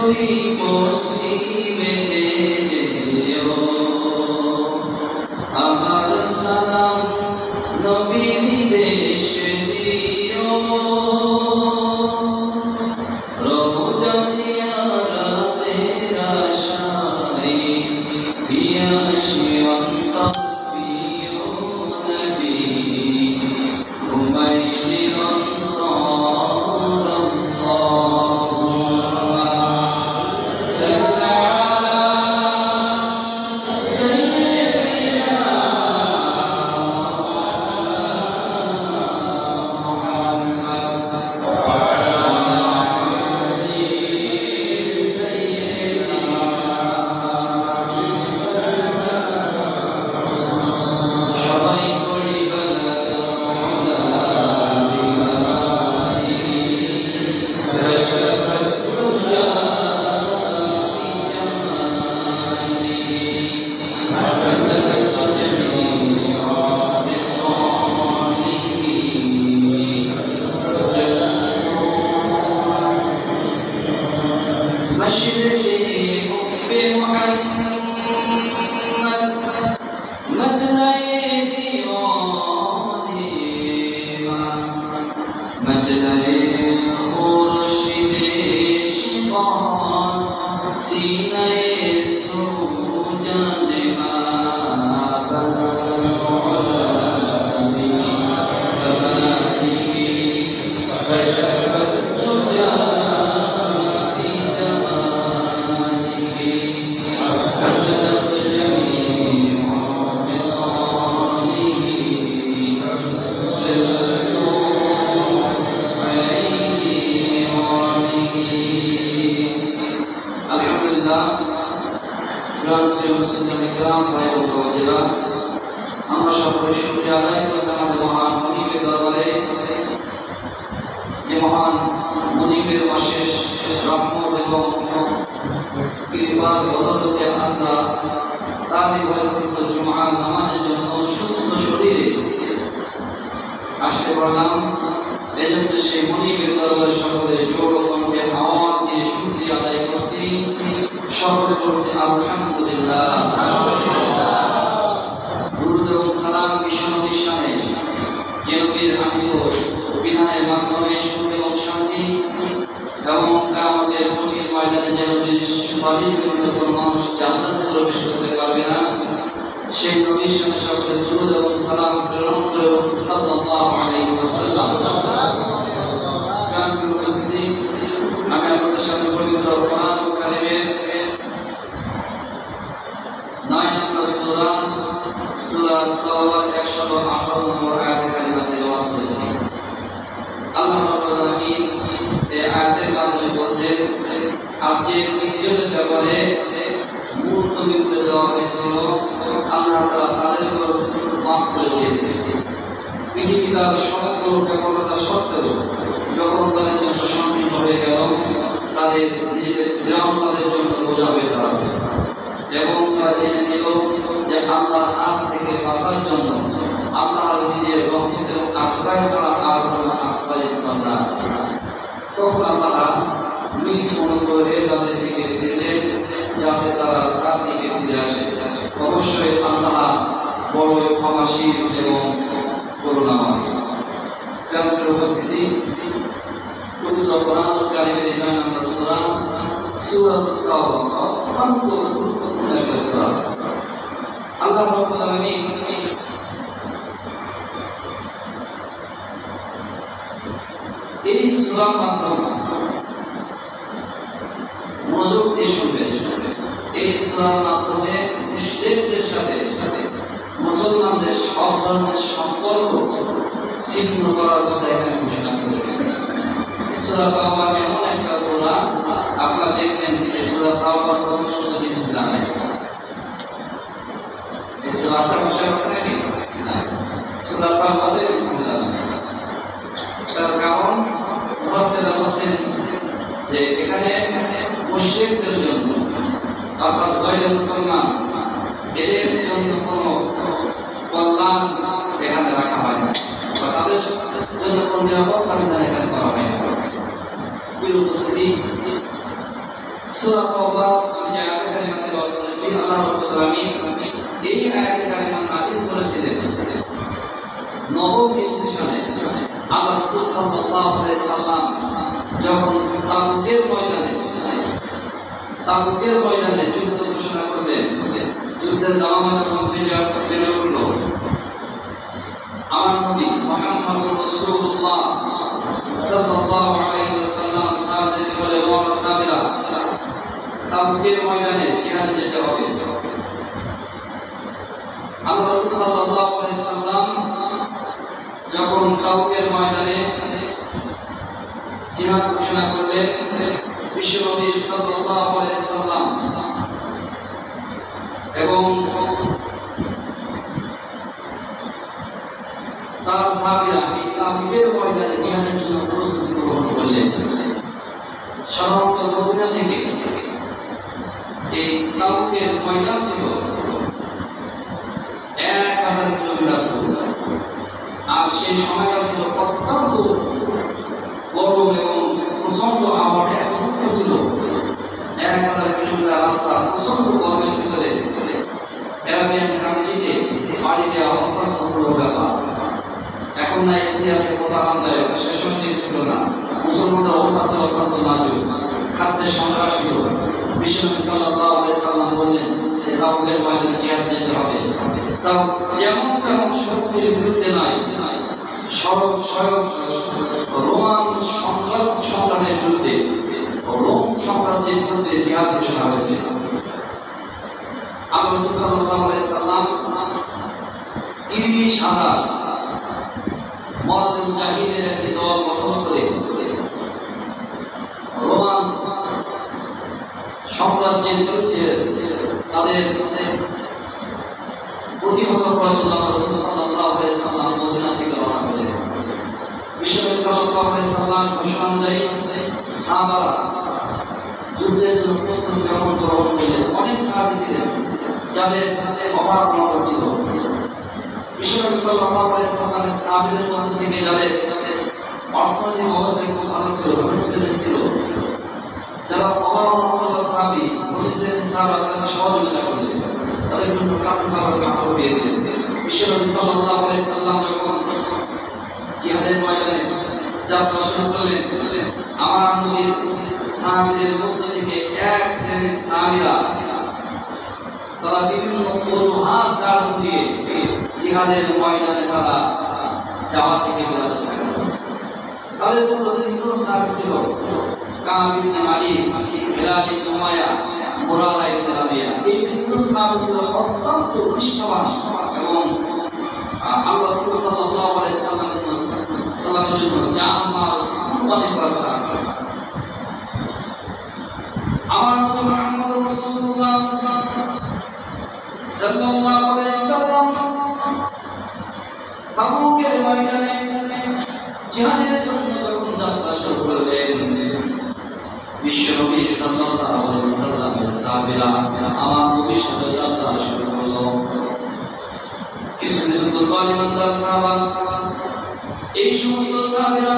ছবি পশ্চিমেতে যেও, আমার সালাম নবীর দেশে দিও। রওজা জিয়ারতের আশায় পিয়াসী অন্তর প্রিয় নবী, ঘুমাই চিরন্তর আল্লাহুম্মা সাল্লি আলা সাইয়্যিদিনা মুহাম্মদ ওয়া আলা আলি সাইয়্যিদিনা। সবাই পড়ি বালাগাল উলা বিকামালিহি, কাশাফাত দুজা বিজামালিহি, হাসানাত জামিউ বিসওয়ালিহি। مشرقي حب محمد مطلع دیوانه مطلع خورشید شباز سینه سوجن ما بلغ العلا بکماله کشف الدجى بجماله حسنت جميع خصاله صلوا عليه وآله। আলহামদুলিল্লাহ, প্রিয় মুসলিম کرام ভাই ও বোনেরা, আমরা সকলে শুকরিয়া আদায় করছি আমাদের মহান মুনিবের দরবারে, যে মহান মুনিবের অশেষ রহমত এবং কৃপার বদৌলতে আমরা তার নির্ধারিত জুমআ নামাজের জন্য সুস্থ শরীরে আসতে পারলাম। এই জন্য সেই মুনিবের দরবারে সকলে জোর ও কণ্ঠে আওয়াজ দিয়ে শুকরিয়া আদায় করছি, সকলে বলছি আলহামদুলিল্লাহ। দুরূদ এবং সালাম বিশ্বনবীর শানে, যে নবীর আনিত বিধানের মাধ্যমে সুখ এবং শান্তি এবং কিয়ামতের কঠিন ময়দানে যে নবীর সুপারিশ বিরুদ্ধে কোনো মানুষ জান্নাতে প্রবেশ করতে পারবে না, সেই নবীর শানে সকলে দুরূদ এবং সালাম প্রেরণ করে বলছি সাল্লাল্লাহু আলাইহি ওয়াসাল্লাম। প্রিয় উপস্থিতি, আমি আপনাদের সামনে পবিত্র কোরআন কারীমের 9 নম্বর সূরা সূরা তাওবার 118 নম্বর আয়াত কারিমা তেলাওয়াত করেছি। আল্লাহ রাব্বুল আলামিন এই আয়াতের মাধ্যমে বলছেন, আর যে তিনজনের ব্যাপারে মুলতবি করে দেওয়া হয়েছিল আল্লাহ তাআলা তাদের উপর মাফ করে দিয়েছেন। পৃথিবীর সমগ্র ব্যাপকতা সত্ত্বেও যখন তাদের জন্য সংকীর্ণ হয়ে গেল, তাদের নিজেদের গ্রাম তাদের জন্য বোঝা হয়ে দাঁড়াবে এবং তারা জেনে নিল যে আল্লাহর হাত থেকে বাঁচার জন্য আল্লাহর নিজের রহমতের আশ্রয় ছাড়া আর কোনো আশ্রয় ছিল না। তখন আল্লাহ নীতি অনুগ্রহ হয়ে তাদের দিকে ফিরলেন, যাতে তারা তার দিকে ফিরে আসে। অবশ্যই আল্লাহ বড়ই ক্ষমাশীল এবং করুণাময়। কেমন উপস্থিতি, পবিত্র কোরআন কারীমের 9 নম্বর সূরা সূরাতুত তাওবা অত্যন্ত গুরুত্বপূর্ণ একটা সূরা। আল্লাহ রাব্বুল আলামিন এই সূরার মাধ্যমে মনোযোগ দিয়ে শুনবেন। এই সূরার মাধ্যমে মুশরিকদের সাথে মুসলমানদের সব ধরনের সম্পর্ক ছিন্ন করার কথা এখানে ঘোষণা করেছেন। সূরা তাওবা এমন একটা সূরা, আপনারা দেখবেন এই সূরা তাওবার প্রথম শব্দ বিসমিল্লাহ নাই। এই সূরা আসার বিষয় আছে নাকি? না, সূরা তাওবাতে বিসমিল্লাহ নাই। তার কারণ মুফাসসিররা বলছেন যে এখানে মুশরিকদের জন্য, অর্থাৎ গয়র মুসলমান, এদের জন্য কোনো কল্যাণ এখানে রাখা হয় না, বা তাদের জন্য কোনো নিরাপত্তা বিধান এখানে করা হয় না। উপস্থিতি সূরা তাওবা আমি যে আয়াতে কারিমা তেলাওয়াত করেছি, আল্লাহ রাব্বুল আলামিন এই আয়াতে কারিমা নাযিল করেছিলেন নবম হিজরি সালে। আল্লাহ রাসূল সাল্লাল্লাহু আলাইহি সাল্লাম যখন তাবুকের ময়দানে যুদ্ধ ঘোষণা করলেন, যুদ্ধের দামামা যখন বেজে উঠল, আমার নবী মুহাম্মদুর রাসূলুল্লাহ সাল্লাল্লাহু আলাইহি ওয়াসাল্লাম সাহাবাদেরকে বলে, ও সাহাবীরা, তাবুকের ময়দানে জিহাদে যেতে হবে। আল্লাহ রাসূল সাল্লাল্লাহু আলাইহি সাল্লাম যখন তাবুকের ময়দানে জিহাদ ঘোষণা করলেন, বিশ্বনবী সাল্লাল্লাহু আলাইহি সাল্লাম এবং তার সাহাবীরা এই তাবুকের ময়দানে জিহাদের জন্য প্রস্তুতি গ্রহণ করলেন। সাধারণত মদিনা থেকে এই তাবুকের ময়দান ছিল 1000 কিলোমিটার দূর, আর সেই সময়টা ছিল অত্যন্ত গরম এবং প্রচন্ড আবহাওয়া এত ছিল। 1000 কিলোমিটার রাস্তা প্রচন্ড গরমের ভিতরে অ্যারাবিয়ান কান্ট্রিতে পাড়ি দেওয়া অত্যন্ত বড় ব্যাপার। এখন না এসি আছে, কত আরামদায়ক, সে সময় এসি ছিল না। মুসলমানদের অবস্থা ছিল অত্যন্ত নাজুক, খাদ্যের সংসার ছিল। বিশ্বনবী সাল্লাল্লাহু আলাইহি সাল্লাম বললেন যে তাবুকের ময়দানে জিহাদ যেতে হবে। তাও যেমন তেমন শক্তির বিরুদ্ধে নয়, স্বয়ং রোমান সম্রাটের বিরুদ্ধে, রোম সাম্রাজ্যের বিরুদ্ধে জিহাদ ঘোষণা হয়েছে। আল্লাহ রাসূল সাল্লাল্লাহু আলাইহি সাল্লাম 30,000 মরদে মুজাহিদের একটি দল গঠন করে রোমান সাম্রাজ্যের বিরুদ্ধে তাদের প্রতিহত করার জন্য আল্লাহ রাসূল সাল্লাল্লাহু আলাইহি সাল্লাম মদিনা থেকে রওনা করলেন। বিশ্বনবী সাল্লাল্লাহু আলাইহি সাল্লাম ঘোষণা অনুযায়ী সাহাবারা যুদ্ধের জন্য প্রস্তুতি গ্রহণ করলেন। অনেক সাহাবী ছিলেন যাদের অভাব ক্ষমতা ছিল। বিশ্বনবী সাল্লাল্লাহু আলাইহি সাল্লামের সাহাবীদের মধ্যে থেকে যাদের অর্থনৈতিক অবস্থা খুব ভালো ছিল, ছিল, যারা অভাব ক্ষমতা সাহাবী, সাহাবা তাদের সহযোগিতা করলেন, তাদের জন্য খাবার সাহায্য দিয়ে দিলেন। বিশ্বনবী সাল্লাল্লাহু আলাইহি সাল্লাম যখন জিহাদের ময়দানে যাত্রা শুরু করলেন, আমার নবীর সাহাবীদের মধ্য থেকে এক শ্রেণীর সাহাবীরা তারা বিভিন্ন অজুহাত দাঁড় দিয়ে জিহাদের ময়দানে তারা যাওয়া থেকে বিরত থাকেন। তাদের মধ্যে তিনজন সাহাবী ছিল, কাব ইবনে মালিক, হিলাল ইবনে উমাইয়া, মুরারা ইবনে রাবিয়া। এই তিনজন সাহাবী ছিল অত্যন্ত নিষ্ঠাবান এবং আল্লাহ রাসূল সাল্লাল্লাহু আলাইহি সাল্লামের জন্য জান মাল কুরবানি করা সাহাবী। আমার নবী মুহাম্মদ রাসূলুল্লাহ সাল্লাল্লাহু আলাইহি সাল্লাম তাবুকের ময়দানে জিহাদের জন্য যখন যাত্রা শুরু করলেন, বিশ্বনবী সাল্লাল্লাহু আলাইহি সাল্লামের সাহাবীরা আমার নবীর সাথে যাত্রা শুরু করলো। কিছু কিছু দুর্বল ইমানদার সাহাবা, এই সমস্ত সাহাবীরা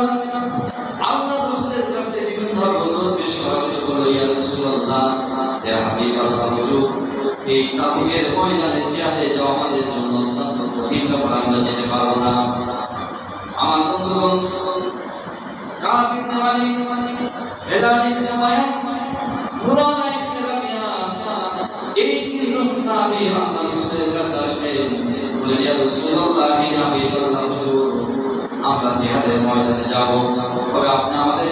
আল্লাহ রাসূলের কাছে বিভিন্ন অভিযোগ পেশ করা শুরু করলো। ইয়া রাসূলুল্লাহ, ইয়া হাবিবাল্লাহ, এই তাবুকের ময়দানে জিহাদে যাওয়া আমাদের জন্য অত্যন্ত কঠিন ব্যাপার, আমরা যেতে পারবো না। আমার বন্ধুগণ, কাব ইবনে মালিক, হিলাল ইবনে উমাইয়া, মুরারা ইবনে রাবিয়া, এই তিনজন সাহাবী আল্লাহ রাসূলের কাছে আসলেন, বললেন, ইয়া রাসূলুল্লাহ, ইয়া হাবিবাল্লাহ, আমরা জিহাদের ময়দানে যাব, তবে আপনি আমাদের